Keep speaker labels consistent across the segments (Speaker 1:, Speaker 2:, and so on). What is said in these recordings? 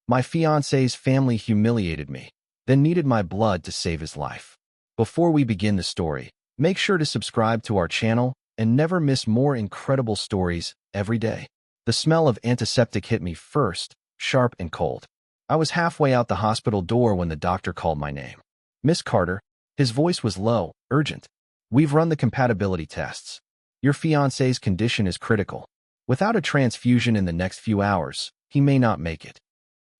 Speaker 1: My fiancé's family humiliated me, then needed my blood to save his life. Before we begin the story, make sure to subscribe to our channel and never miss more incredible stories every day. The smell of antiseptic hit me first, sharp and cold. I was halfway out the hospital door when the doctor called my name. Miss Carter. His voice was low, urgent. We've run the compatibility tests. Your fiancé's condition is critical. Without a transfusion in the next few hours, he may not make it.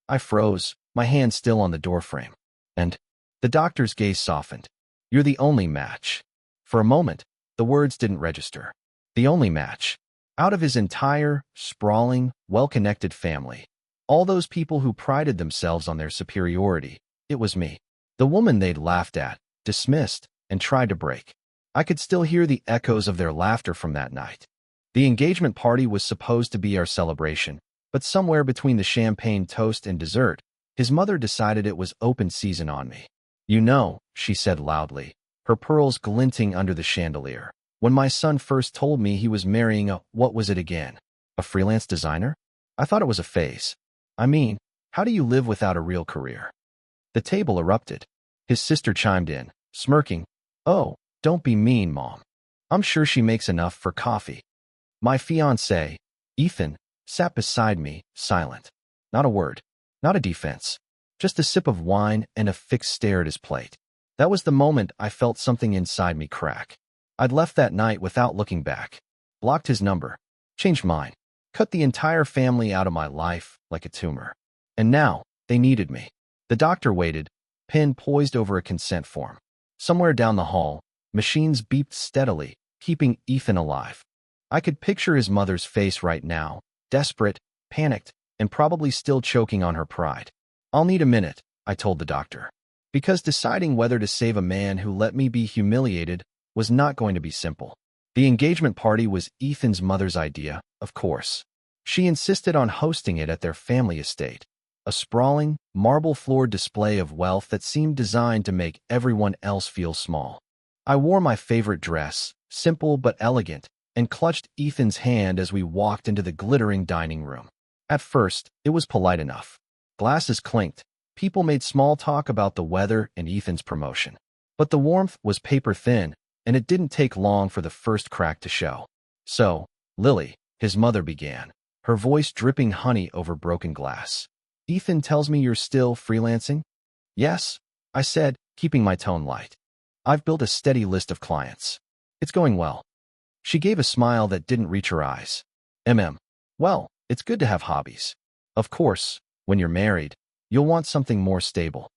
Speaker 1: I froze, my hand still on the doorframe. And the doctor's gaze softened. You're the only match. For a moment, the words didn't register. The only match. Out of his entire, sprawling, well-connected family. All those people who prided themselves on their superiority. It was me. The woman they'd laughed at, dismissed, and tried to break. I could still hear the echoes of their laughter from that night. The engagement party was supposed to be our celebration, but somewhere between the champagne toast and dessert, his mother decided it was open season on me. You know, she said loudly, her pearls glinting under the chandelier. When my son first told me he was marrying what was it again? A freelance designer? I thought it was a phase. I mean, how do you live without a real career? The table erupted. His sister chimed in, smirking. Oh, don't be mean, Mom. I'm sure she makes enough for coffee. My fiancé, Ethan, sat beside me, silent. Not a word, not a defense, just a sip of wine and a fixed stare at his plate. That was the moment I felt something inside me crack. I'd left that night without looking back. Blocked his number, changed mine, cut the entire family out of my life like a tumor. And now, they needed me. The doctor waited, pen poised over a consent form. Somewhere down the hall, machines beeped steadily, keeping Ethan alive. I could picture his mother's face right now, desperate, panicked, and probably still choking on her pride. I'll need a minute, I told the doctor. Because deciding whether to save a man who let me be humiliated was not going to be simple. The engagement party was Ethan's mother's idea, of course. She insisted on hosting it at their family estate. A sprawling, marble-floored display of wealth that seemed designed to make everyone else feel small. I wore my favorite dress, simple but elegant, and clutched Ethan's hand as we walked into the glittering dining room. At first, it was polite enough. Glasses clinked. People made small talk about the weather and Ethan's promotion. But the warmth was paper-thin, and it didn't take long for the first crack to show. So, Lily, his mother began, her voice dripping honey over broken glass. Ethan tells me you're still freelancing? Yes, I said, keeping my tone light. I've built a steady list of clients. It's going well. She gave a smile that didn't reach her eyes. Well, it's good to have hobbies. Of course, when you're married, you'll want something more stable.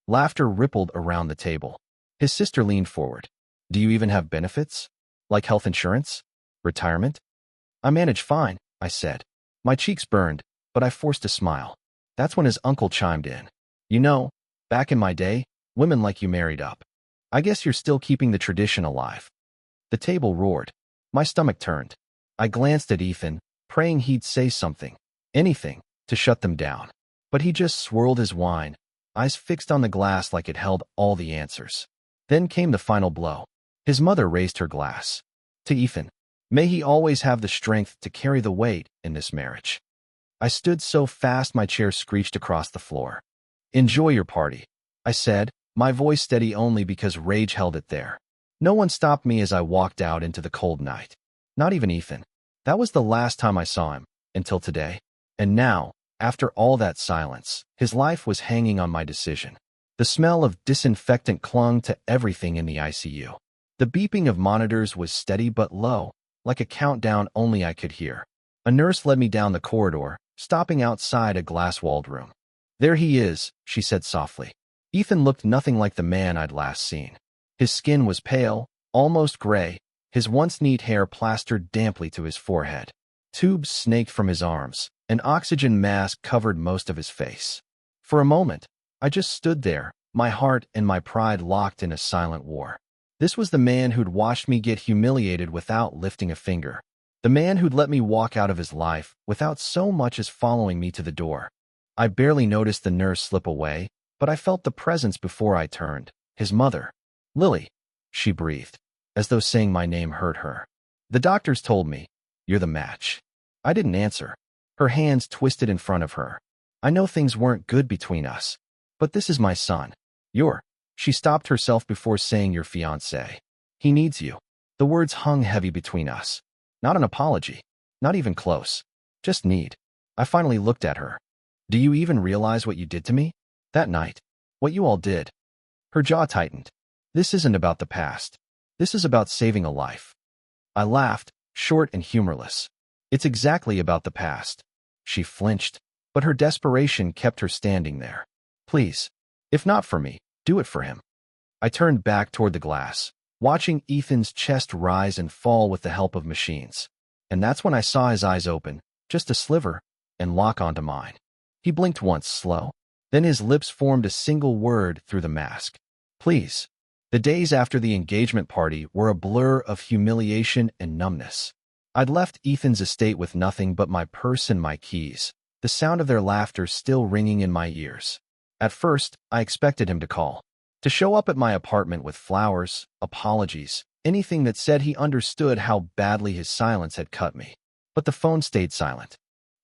Speaker 1: Laughter rippled around the table. His sister leaned forward. Do you even have benefits? Like health insurance? Retirement? I manage fine, I said. My cheeks burned, but I forced a smile. That's when his uncle chimed in. You know, back in my day, women like you married up. I guess you're still keeping the tradition alive. The table roared. My stomach turned. I glanced at Ethan, praying he'd say something, anything, to shut them down. But he just swirled his wine, eyes fixed on the glass like it held all the answers. Then came the final blow. His mother raised her glass. To Ethan. May he always have the strength to carry the weight in this marriage. I stood so fast my chair screeched across the floor. Enjoy your party, I said, my voice steady only because rage held it there. No one stopped me as I walked out into the cold night. Not even Ethan. That was the last time I saw him, until today. And now, after all that silence, his life was hanging on my decision. The smell of disinfectant clung to everything in the ICU. The beeping of monitors was steady but low, like a countdown only I could hear. A nurse led me down the corridor, stopping outside a glass-walled room. There he is, she said softly. Ethan looked nothing like the man I'd last seen. His skin was pale, almost gray, his once neat hair plastered damply to his forehead. Tubes snaked from his arms, an oxygen mask covered most of his face. For a moment, I just stood there, my heart and my pride locked in a silent war. This was the man who'd watched me get humiliated without lifting a finger. The man who'd let me walk out of his life without so much as following me to the door. I barely noticed the nurse slip away, but I felt the presence before I turned. His mother. Lily, she breathed, as though saying my name hurt her. The doctors told me, you're the match. I didn't answer. Her hands twisted in front of her. I know things weren't good between us, but this is my son. She stopped herself before saying your fiancé. He needs you. The words hung heavy between us. Not an apology. Not even close. Just need. I finally looked at her. Do you even realize what you did to me? That night. What you all did. Her jaw tightened. This isn't about the past. This is about saving a life. I laughed, short and humorless. It's exactly about the past. She flinched, but her desperation kept her standing there. Please. If not for me, do it for him. I turned back toward the glass, watching Ethan's chest rise and fall with the help of machines. And that's when I saw his eyes open, just a sliver, and lock onto mine. He blinked once, slow. Then his lips formed a single word through the mask. Please. The days after the engagement party were a blur of humiliation and numbness. I'd left Ethan's estate with nothing but my purse and my keys, the sound of their laughter still ringing in my ears. At first, I expected him to call, to show up at my apartment with flowers, apologies, anything that said he understood how badly his silence had cut me. But the phone stayed silent.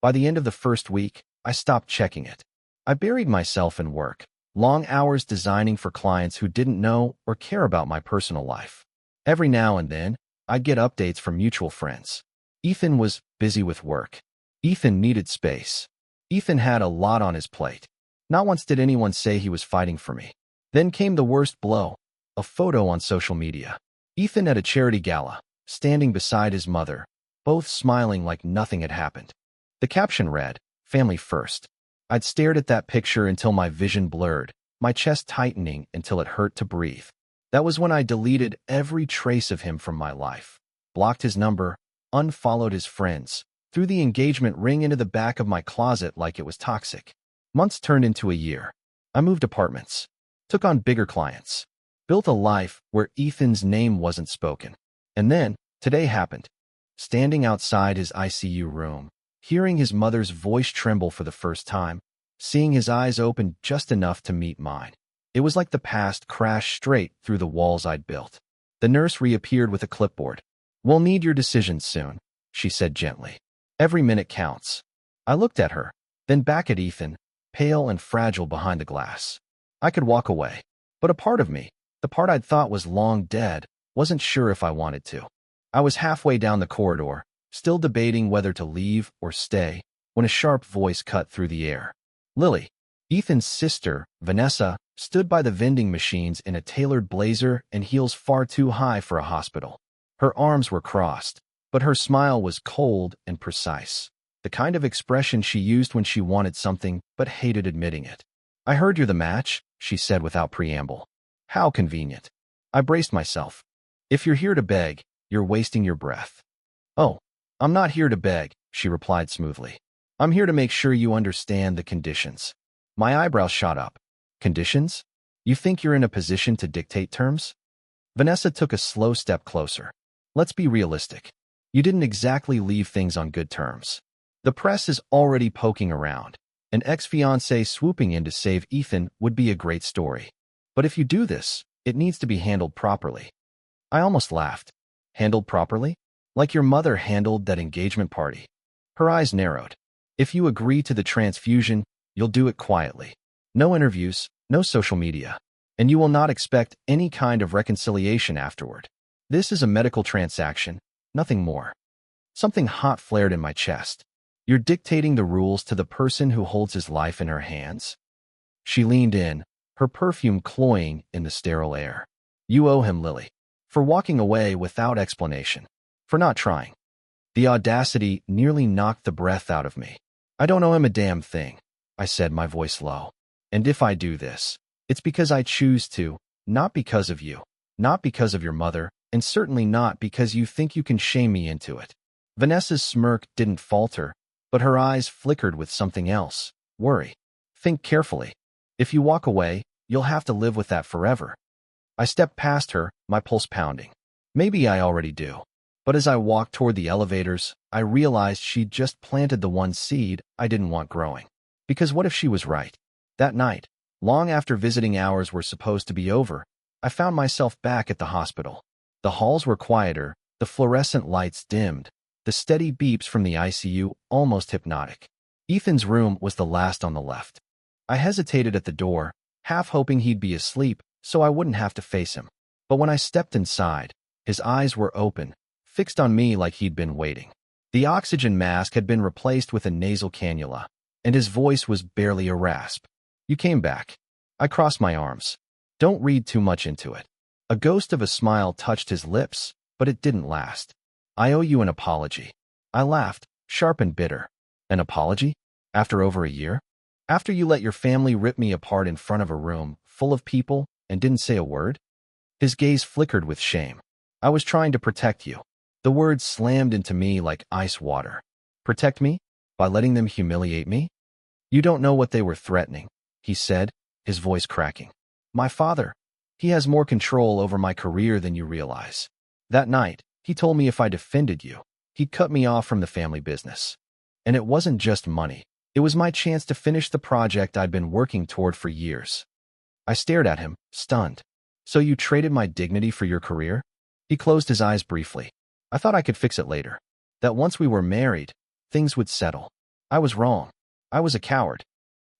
Speaker 1: By the end of the first week, I stopped checking it. I buried myself in work, long hours designing for clients who didn't know or care about my personal life. Every now and then, I'd get updates from mutual friends. Ethan was busy with work. Ethan needed space. Ethan had a lot on his plate. Not once did anyone say he was fighting for me. Then came the worst blow, a photo on social media. Ethan at a charity gala, standing beside his mother, both smiling like nothing had happened. The caption read, "Family first." I'd stared at that picture until my vision blurred, my chest tightening until it hurt to breathe. That was when I deleted every trace of him from my life, blocked his number, unfollowed his friends, threw the engagement ring into the back of my closet like it was toxic. Months turned into a year. I moved apartments, took on bigger clients, built a life where Ethan's name wasn't spoken. And then, today happened. Standing outside his ICU room, hearing his mother's voice tremble for the first time, seeing his eyes open just enough to meet mine. It was like the past crashed straight through the walls I'd built. The nurse reappeared with a clipboard. "We'll need your decisions soon," she said gently. "Every minute counts." I looked at her, then back at Ethan, pale and fragile behind the glass. I could walk away, but a part of me, the part I'd thought was long dead, wasn't sure if I wanted to. I was halfway down the corridor, still debating whether to leave or stay, when a sharp voice cut through the air. Lily, Ethan's sister, Vanessa, stood by the vending machines in a tailored blazer and heels far too high for a hospital. Her arms were crossed, but her smile was cold and precise. The kind of expression she used when she wanted something but hated admitting it. "I heard you're the match," she said without preamble. How convenient. I braced myself. "If you're here to beg, you're wasting your breath." "Oh, I'm not here to beg," she replied smoothly. "I'm here to make sure you understand the conditions." My eyebrows shot up. "Conditions? You think you're in a position to dictate terms?" Vanessa took a slow step closer. "Let's be realistic. You didn't exactly leave things on good terms. The press is already poking around. An ex-fiancé swooping in to save Ethan would be a great story. But if you do this, it needs to be handled properly." I almost laughed. "Handled properly? Like your mother handled that engagement party?" Her eyes narrowed. "If you agree to the transfusion, you'll do it quietly. No interviews, no social media. And you will not expect any kind of reconciliation afterward. This is a medical transaction, nothing more." Something hot flared in my chest. "You're dictating the rules to the person who holds his life in her hands?" She leaned in, her perfume cloying in the sterile air. "You owe him, Lily. For walking away without explanation. For not trying." The audacity nearly knocked the breath out of me. "I don't owe him a damn thing," I said, my voice low. "And if I do this, it's because I choose to, not because of you, not because of your mother, and certainly not because you think you can shame me into it." Vanessa's smirk didn't falter, but her eyes flickered with something else, worry. "Think carefully. If you walk away, you'll have to live with that forever." I stepped past her, my pulse pounding. Maybe I already do. But as I walked toward the elevators, I realized she'd just planted the one seed I didn't want growing. Because what if she was right? That night, long after visiting hours were supposed to be over, I found myself back at the hospital. The halls were quieter, the fluorescent lights dimmed, the steady beeps from the ICU almost hypnotic. Ethan's room was the last on the left. I hesitated at the door, half hoping he'd be asleep so I wouldn't have to face him. But when I stepped inside, his eyes were open, fixed on me like he'd been waiting. The oxygen mask had been replaced with a nasal cannula, and his voice was barely a rasp. "You came back." I crossed my arms. "Don't read too much into it." A ghost of a smile touched his lips, but it didn't last. "I owe you an apology." I laughed, sharp and bitter. "An apology? After over a year? After you let your family rip me apart in front of a room full of people and didn't say a word?" His gaze flickered with shame. "I was trying to protect you." The words slammed into me like ice water. "Protect me? By letting them humiliate me?" "You don't know what they were threatening," he said, his voice cracking. "My father. He has more control over my career than you realize. That night, he told me if I defended you, he'd cut me off from the family business. And it wasn't just money. It was my chance to finish the project I'd been working toward for years." I stared at him, stunned. "So you traded my dignity for your career?" He closed his eyes briefly. "I thought I could fix it later. That once we were married, things would settle. I was wrong. I was a coward."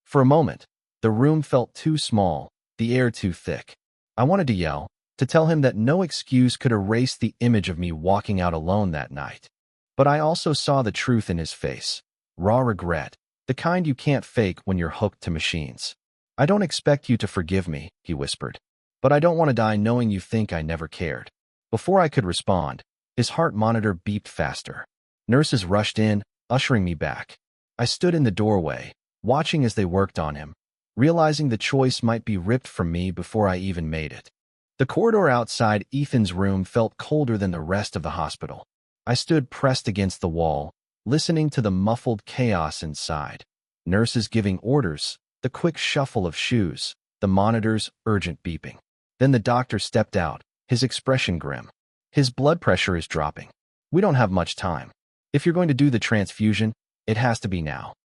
Speaker 1: For a moment, the room felt too small, the air too thick. I wanted to yell, to tell him that no excuse could erase the image of me walking out alone that night. But I also saw the truth in his face. Raw regret, the kind you can't fake when you're hooked to machines. "I don't expect you to forgive me," he whispered. "But I don't want to die knowing you think I never cared." Before I could respond, his heart monitor beeped faster. Nurses rushed in, ushering me back. I stood in the doorway, watching as they worked on him, realizing the choice might be ripped from me before I even made it. The corridor outside Ethan's room felt colder than the rest of the hospital. I stood pressed against the wall, listening to the muffled chaos inside. Nurses giving orders, the quick shuffle of shoes, the monitor's urgent beeping. Then the doctor stepped out, his expression grim. "His blood pressure is dropping. We don't have much time. If you're going to do the transfusion, it has to be now."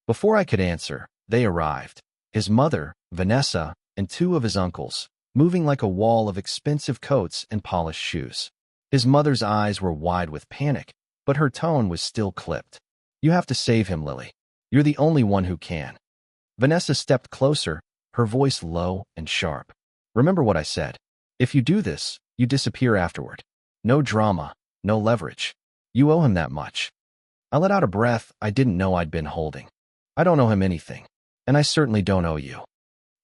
Speaker 1: Before I could answer, they arrived. His mother, Vanessa, and two of his uncles, moving like a wall of expensive coats and polished shoes. His mother's eyes were wide with panic, but her tone was still clipped. "You have to save him, Lily. You're the only one who can." Vanessa stepped closer, her voice low and sharp. "Remember what I said. If you do this, you disappear afterward. No drama, no leverage. You owe him that much." I let out a breath I didn't know I'd been holding. "I don't owe him anything, and I certainly don't owe you."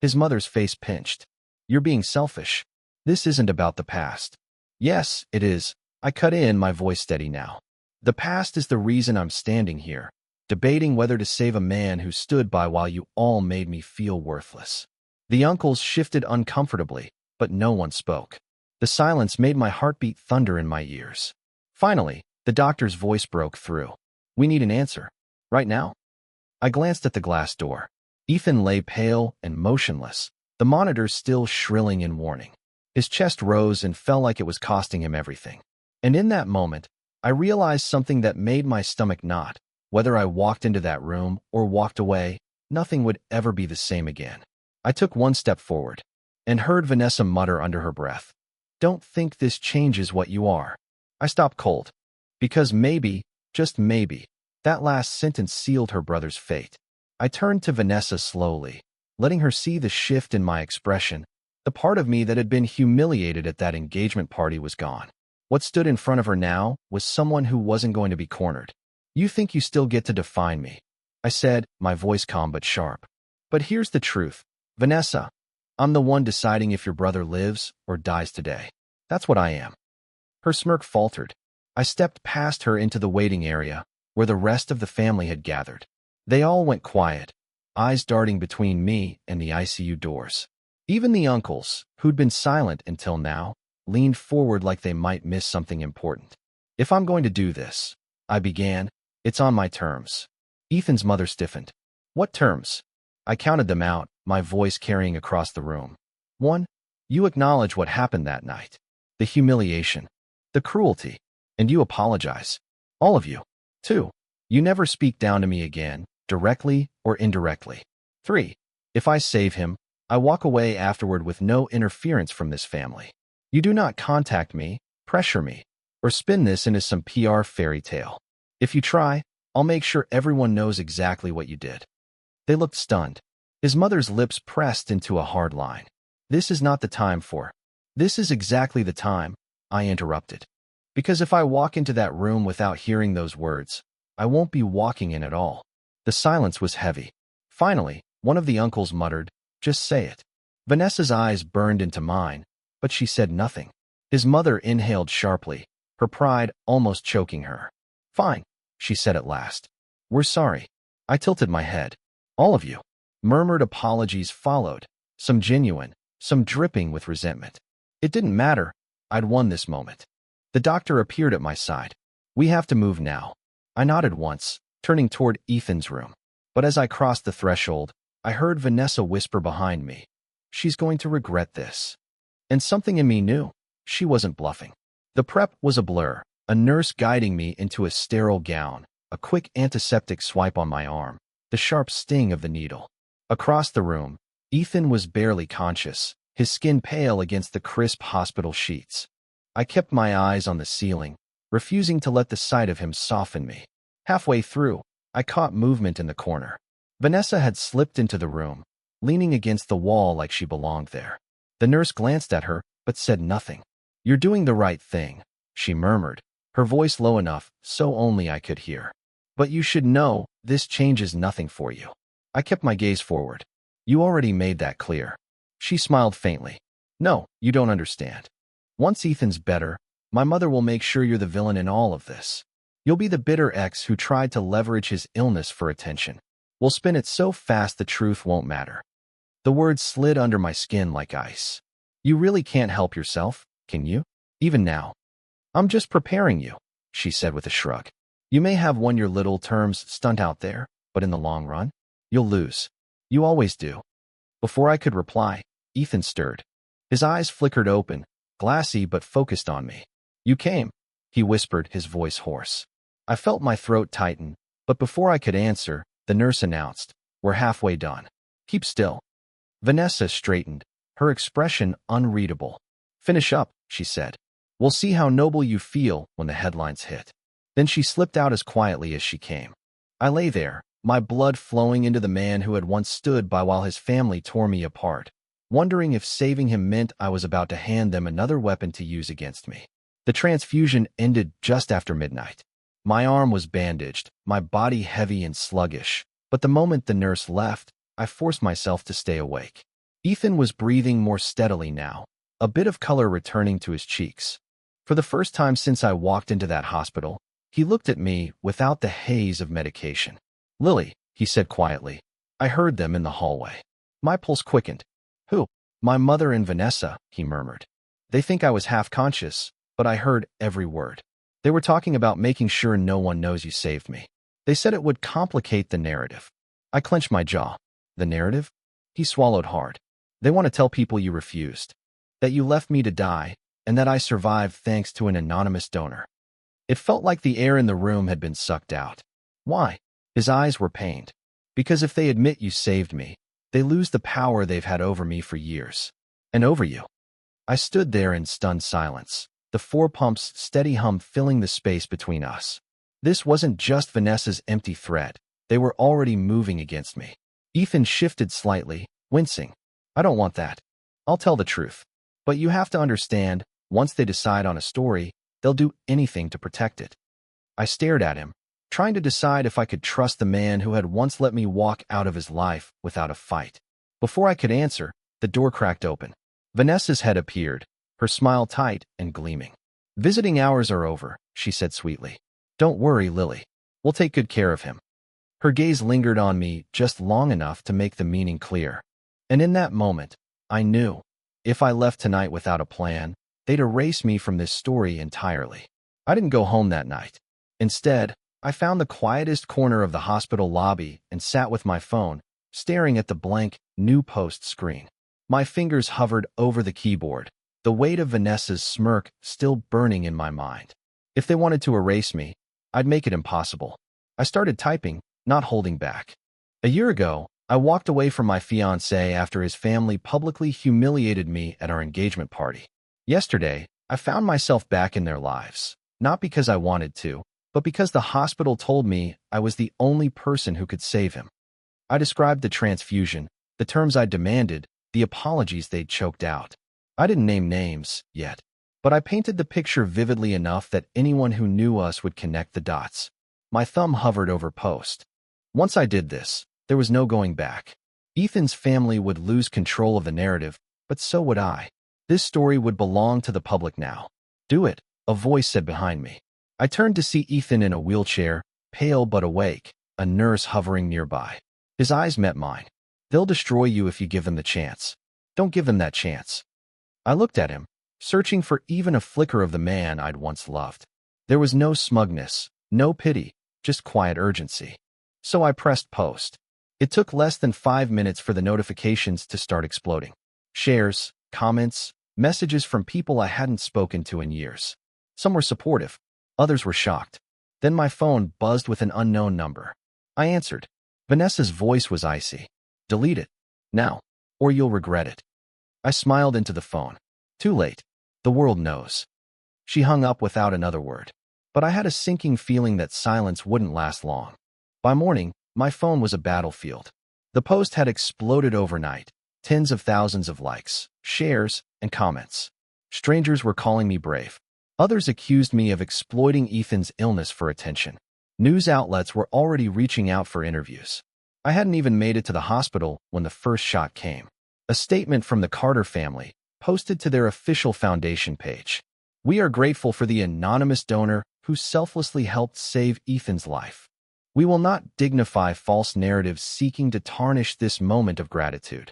Speaker 1: His mother's face pinched. "You're being selfish. This isn't about the past." "Yes, it is." I cut in, my voice steady now. "The past is the reason I'm standing here, debating whether to save a man who stood by while you all made me feel worthless." The uncles shifted uncomfortably, but no one spoke. The silence made my heartbeat thunder in my ears. Finally, the doctor's voice broke through. "We need an answer. Right now." I glanced at the glass door. Ethan lay pale and motionless, the monitor still shrilling in warning. His chest rose and fell like it was costing him everything. And in that moment, I realized something that made my stomach knot. Whether I walked into that room or walked away, nothing would ever be the same again. I took one step forward and heard Vanessa mutter under her breath, "Don't think this changes what you are." I stopped cold. Because maybe, just maybe, that last sentence sealed her brother's fate. I turned to Vanessa slowly, letting her see the shift in my expression. The part of me that had been humiliated at that engagement party was gone. What stood in front of her now was someone who wasn't going to be cornered. "You think you still get to define me," I said, my voice calm but sharp. "But here's the truth, Vanessa. I'm the one deciding if your brother lives or dies today. That's what I am." Her smirk faltered. I stepped past her into the waiting area, where the rest of the family had gathered. They all went quiet, eyes darting between me and the ICU doors. Even the uncles, who'd been silent until now, leaned forward like they might miss something important. "If I'm going to do this," I began, "it's on my terms." Ethan's mother stiffened. "What terms?" I counted them out, my voice carrying across the room. 1. You acknowledge what happened that night. The humiliation. The cruelty. And you apologize. All of you. 2. You never speak down to me again, directly or indirectly. 3. If I save him, I walk away afterward with no interference from this family. You do not contact me, pressure me, or spin this into some PR fairy tale. If you try, I'll make sure everyone knows exactly what you did." They looked stunned. His mother's lips pressed into a hard line. "This is not the time for—" "This is exactly the time," I interrupted. "Because if I walk into that room without hearing those words, I won't be walking in at all." The silence was heavy. Finally, one of the uncles muttered, "Just say it." Vanessa's eyes burned into mine, but she said nothing. His mother inhaled sharply, her pride almost choking her. "Fine," she said at last. "We're sorry." I tilted my head. "All of you." Murmured apologies followed, some genuine, some dripping with resentment. It didn't matter. I'd won this moment. The doctor appeared at my side. "We have to move now." I nodded once, turning toward Ethan's room. But as I crossed the threshold, I heard Vanessa whisper behind me, "She's going to regret this." And something in me knew she wasn't bluffing. The prep was a blur, a nurse guiding me into a sterile gown, a quick antiseptic swipe on my arm, the sharp sting of the needle. Across the room, Ethan was barely conscious, his skin pale against the crisp hospital sheets. I kept my eyes on the ceiling, refusing to let the sight of him soften me. Halfway through, I caught movement in the corner. Vanessa had slipped into the room, leaning against the wall like she belonged there. The nurse glanced at her, but said nothing. "You're doing the right thing," she murmured, her voice low enough so only I could hear. "But you should know, this changes nothing for you." I kept my gaze forward. "You already made that clear." She smiled faintly. "No, you don't understand. Once Ethan's better, my mother will make sure you're the villain in all of this. You'll be the bitter ex who tried to leverage his illness for attention. We'll spin it so fast the truth won't matter." The words slid under my skin like ice. "You really can't help yourself, can you? Even now." "I'm just preparing you," she said with a shrug. "You may have won your little terms stunt out there, but in the long run, you'll lose. You always do." Before I could reply, Ethan stirred. His eyes flickered open, glassy but focused on me. "You came," he whispered, his voice hoarse. I felt my throat tighten, but before I could answer, the nurse announced, "We're halfway done. Keep still." Vanessa straightened, her expression unreadable. "Finish up," she said. "We'll see how noble you feel when the headlines hit." Then she slipped out as quietly as she came. I lay there, my blood flowing into the man who had once stood by while his family tore me apart, wondering if saving him meant I was about to hand them another weapon to use against me. The transfusion ended just after midnight. My arm was bandaged, my body heavy and sluggish, but the moment the nurse left, I forced myself to stay awake. Ethan was breathing more steadily now, a bit of color returning to his cheeks. For the first time since I walked into that hospital, he looked at me without the haze of medication. "Lily," he said quietly. I heard them in the hallway. My pulse quickened. "Who?" "My mother and Vanessa," he murmured. "They think I was half conscious, but I heard every word. They were talking about making sure no one knows you saved me. They said it would complicate the narrative." I clenched my jaw. "The narrative?" He swallowed hard. "They want to tell people you refused, that you left me to die, and that I survived thanks to an anonymous donor." It felt like the air in the room had been sucked out. "Why?" His eyes were pained. "Because if they admit you saved me, they lose the power they've had over me for years. And over you." I stood there in stunned silence, the four pumps' steady hum filling the space between us. This wasn't just Vanessa's empty threat. They were already moving against me. Ethan shifted slightly, wincing. "I don't want that. I'll tell the truth. But you have to understand, once they decide on a story, they'll do anything to protect it." I stared at him, trying to decide if I could trust the man who had once let me walk out of his life without a fight. Before I could answer, the door cracked open. Vanessa's head appeared, her smile tight and gleaming. "Visiting hours are over," she said sweetly. "Don't worry, Lily. We'll take good care of him." Her gaze lingered on me just long enough to make the meaning clear. And in that moment, I knew, if I left tonight without a plan, they'd erase me from this story entirely. I didn't go home that night. Instead, I found the quietest corner of the hospital lobby and sat with my phone, staring at the blank, new post screen. My fingers hovered over the keyboard, the weight of Vanessa's smirk still burning in my mind. If they wanted to erase me, I'd make it impossible. I started typing, not holding back. A year ago, I walked away from my fiancé after his family publicly humiliated me at our engagement party. Yesterday, I found myself back in their lives, not because I wanted to, but because the hospital told me I was the only person who could save him. I described the transfusion, the terms I demanded, the apologies they'd choked out. I didn't name names yet, but I painted the picture vividly enough that anyone who knew us would connect the dots. My thumb hovered over post. Once I did this, there was no going back. Ethan's family would lose control of the narrative, but so would I. This story would belong to the public now. Do it, a voice said behind me. I turned to see Ethan in a wheelchair, pale but awake, a nurse hovering nearby. His eyes met mine. They'll destroy you if you give them the chance. Don't give them that chance. I looked at him, searching for even a flicker of the man I'd once loved. There was no smugness, no pity, just quiet urgency. So I pressed post. It took less than 5 minutes for the notifications to start exploding. Shares, comments, messages from people I hadn't spoken to in years. Some were supportive, others were shocked. Then my phone buzzed with an unknown number. I answered. Vanessa's voice was icy. Delete it, now, or you'll regret it. I smiled into the phone. Too late. The world knows. She hung up without another word. But I had a sinking feeling that silence wouldn't last long. By morning, my phone was a battlefield. The post had exploded overnight. Tens of thousands of likes, shares, and comments. Strangers were calling me brave. Others accused me of exploiting Ethan's illness for attention. News outlets were already reaching out for interviews. I hadn't even made it to the hospital when the first shot came. A statement from the Carter family, posted to their official foundation page. We are grateful for the anonymous donor who selflessly helped save Ethan's life. We will not dignify false narratives seeking to tarnish this moment of gratitude.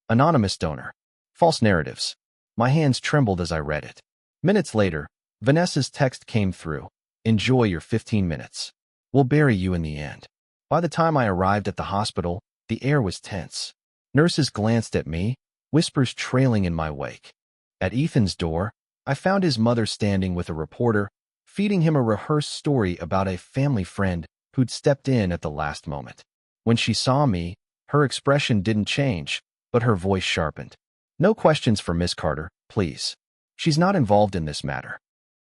Speaker 1: Anonymous donor. False narratives. My hands trembled as I read it. Minutes later, Vanessa's text came through. Enjoy your 15 minutes. We'll bury you in the end. By the time I arrived at the hospital, the air was tense. Nurses glanced at me, whispers trailing in my wake. At Ethan's door, I found his mother standing with a reporter, feeding him a rehearsed story about a family friend who'd stepped in at the last moment. When she saw me, her expression didn't change, but her voice sharpened. No questions for Miss Carter, please. She's not involved in this matter.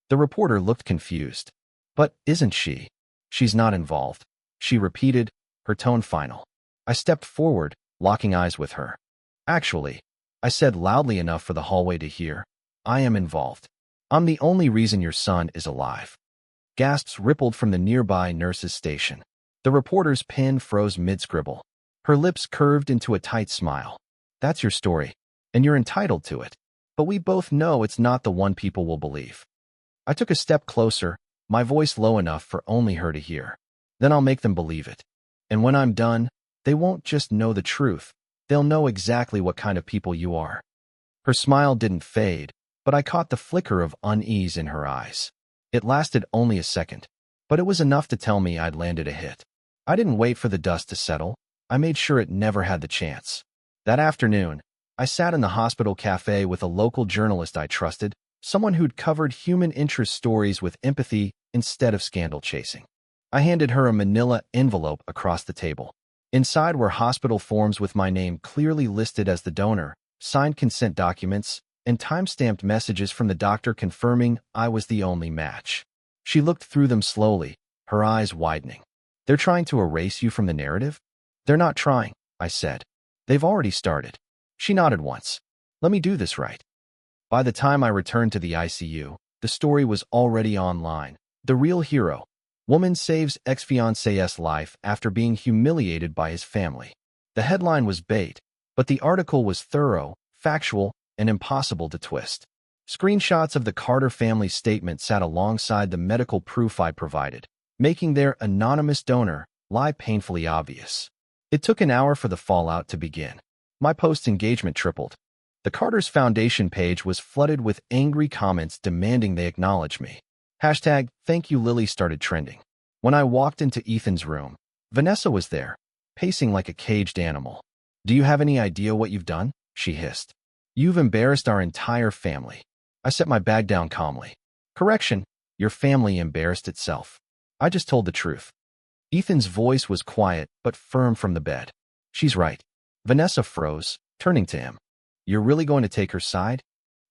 Speaker 1: The reporter looked confused. But isn't she? She's not involved, she repeated, her tone final. I stepped forward, locking eyes with her. Actually, I said loudly enough for the hallway to hear, I am involved. I'm the only reason your son is alive. Gasps rippled from the nearby nurse's station. The reporter's pen froze mid-scribble. Her lips curved into a tight smile. That's your story, and you're entitled to it. But we both know it's not the one people will believe. I took a step closer, my voice low enough for only her to hear. Then I'll make them believe it. And when I'm done, they won't just know the truth. They'll know exactly what kind of people you are. Her smile didn't fade, but I caught the flicker of unease in her eyes. It lasted only a second, but it was enough to tell me I'd landed a hit. I didn't wait for the dust to settle. I made sure it never had the chance. That afternoon, I sat in the hospital cafe with a local journalist I trusted, someone who'd covered human interest stories with empathy instead of scandal chasing. I handed her a manila envelope across the table. Inside were hospital forms with my name clearly listed as the donor, signed consent documents, and time-stamped messages from the doctor confirming I was the only match. She looked through them slowly, her eyes widening. They're trying to erase you from the narrative? They're not trying, I said. They've already started. She nodded once. Let me do this right. By the time I returned to the ICU, the story was already online. The real hero. Woman saves ex-fiancé's life after being humiliated by his family. The headline was bait, but the article was thorough, factual, and impossible to twist. Screenshots of the Carter family's statement sat alongside the medical proof I provided, making their anonymous donor lie painfully obvious. It took an hour for the fallout to begin. My post engagement tripled. The Carter's Foundation page was flooded with angry comments demanding they acknowledge me. #ThankYouLily started trending. When I walked into Ethan's room, Vanessa was there, pacing like a caged animal. Do you have any idea what you've done? She hissed. You've embarrassed our entire family. I set my bag down calmly. Correction, your family embarrassed itself. I just told the truth. Ethan's voice was quiet but firm from the bed. She's right. Vanessa froze, turning to him. You're really going to take her side?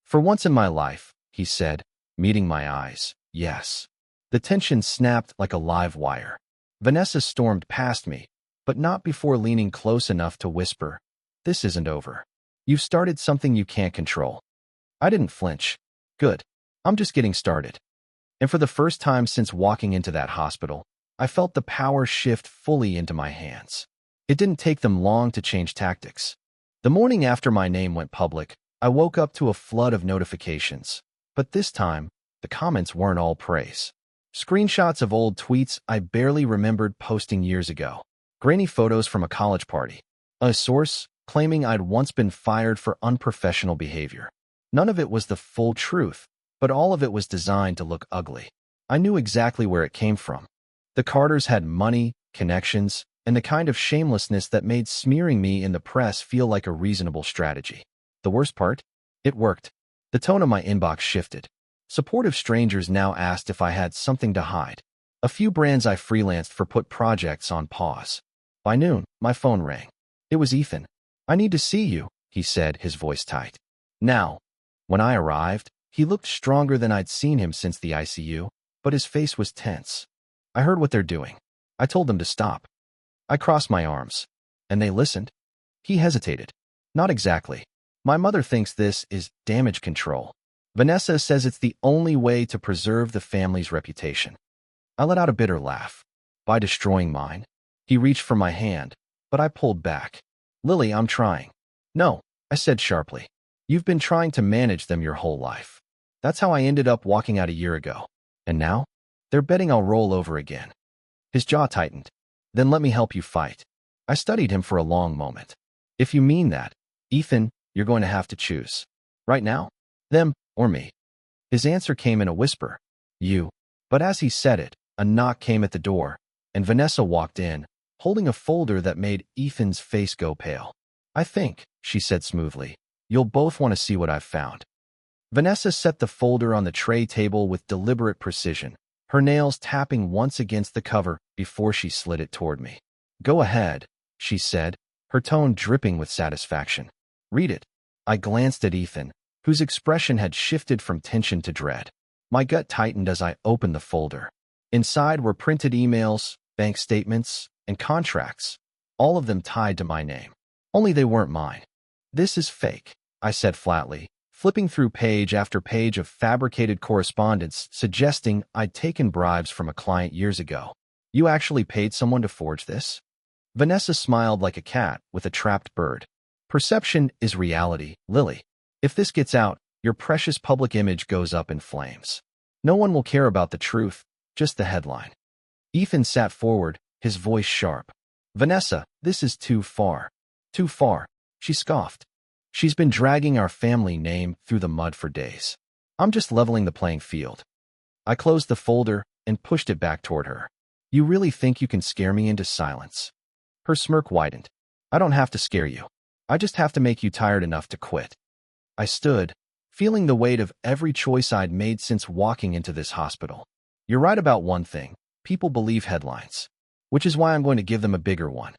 Speaker 1: For once in my life, he said, meeting my eyes. Yes. The tension snapped like a live wire. Vanessa stormed past me, but not before leaning close enough to whisper, "This isn't over. You've started something you can't control." I didn't flinch. Good. I'm just getting started. And for the first time since walking into that hospital, I felt the power shift fully into my hands. It didn't take them long to change tactics. The morning after my name went public, I woke up to a flood of notifications. But this time, the comments weren't all praise. Screenshots of old tweets I barely remembered posting years ago. Grainy photos from a college party. A source claiming I'd once been fired for unprofessional behavior. None of it was the full truth, but all of it was designed to look ugly. I knew exactly where it came from. The Carters had money, connections, and the kind of shamelessness that made smearing me in the press feel like a reasonable strategy. The worst part? It worked. The tone of my inbox shifted. Supportive strangers now asked if I had something to hide. A few brands I freelanced for put projects on pause. By noon, my phone rang. It was Ethan. "I need to see you," he said, his voice tight. Now, when I arrived, he looked stronger than I'd seen him since the ICU, but his face was tense. "I heard what they're doing. I told them to stop." I crossed my arms. "And they listened?" He hesitated. "Not exactly. My mother thinks this is damage control. Vanessa says it's the only way to preserve the family's reputation." I let out a bitter laugh. "By destroying mine?" He reached for my hand, but I pulled back. "Lily, I'm trying." "No," I said sharply. "You've been trying to manage them your whole life. That's how I ended up walking out a year ago. And now? They're betting I'll roll over again." His jaw tightened. "Then let me help you fight." I studied him for a long moment. "If you mean that, Ethan, you're going to have to choose. Right now? Them or me?" His answer came in a whisper. "You." But as he said it, a knock came at the door, and Vanessa walked in, holding a folder that made Ethan's face go pale. "I think," she said smoothly, "you'll both want to see what I've found." Vanessa set the folder on the tray table with deliberate precision, her nails tapping once against the cover before she slid it toward me. "Go ahead," she said, her tone dripping with satisfaction. "Read it." I glanced at Ethan, whose expression had shifted from tension to dread. My gut tightened as I opened the folder. Inside were printed emails, bank statements, and contracts, all of them tied to my name. Only they weren't mine. "This is fake," I said flatly, flipping through page after page of fabricated correspondence suggesting I'd taken bribes from a client years ago. "You actually paid someone to forge this?" Vanessa smiled like a cat with a trapped bird. "Perception is reality, Lily. If this gets out, your precious public image goes up in flames. No one will care about the truth, just the headline." Ethan sat forward, his voice sharp. "Vanessa, this is too far." "Too far," she scoffed. "She's been dragging our family name through the mud for days. I'm just leveling the playing field." I closed the folder and pushed it back toward her. "You really think you can scare me into silence?" Her smirk widened. "I don't have to scare you. I just have to make you tired enough to quit." I stood, feeling the weight of every choice I'd made since walking into this hospital. "You're right about one thing. People believe headlines. Which is why I'm going to give them a bigger one."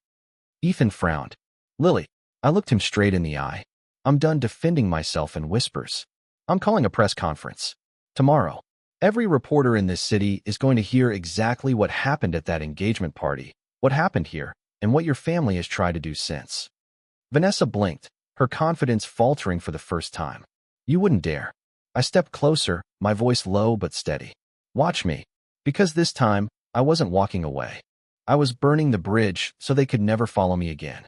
Speaker 1: Ethan frowned. "Lily," I looked him straight in the eye. "I'm done defending myself in whispers. I'm calling a press conference. Tomorrow. Every reporter in this city is going to hear exactly what happened at that engagement party, what happened here, and what your family has tried to do since." Vanessa blinked, her confidence faltering for the first time. "You wouldn't dare." I stepped closer, my voice low but steady. "Watch me." Because this time, I wasn't walking away. I was burning the bridge so they could never follow me again.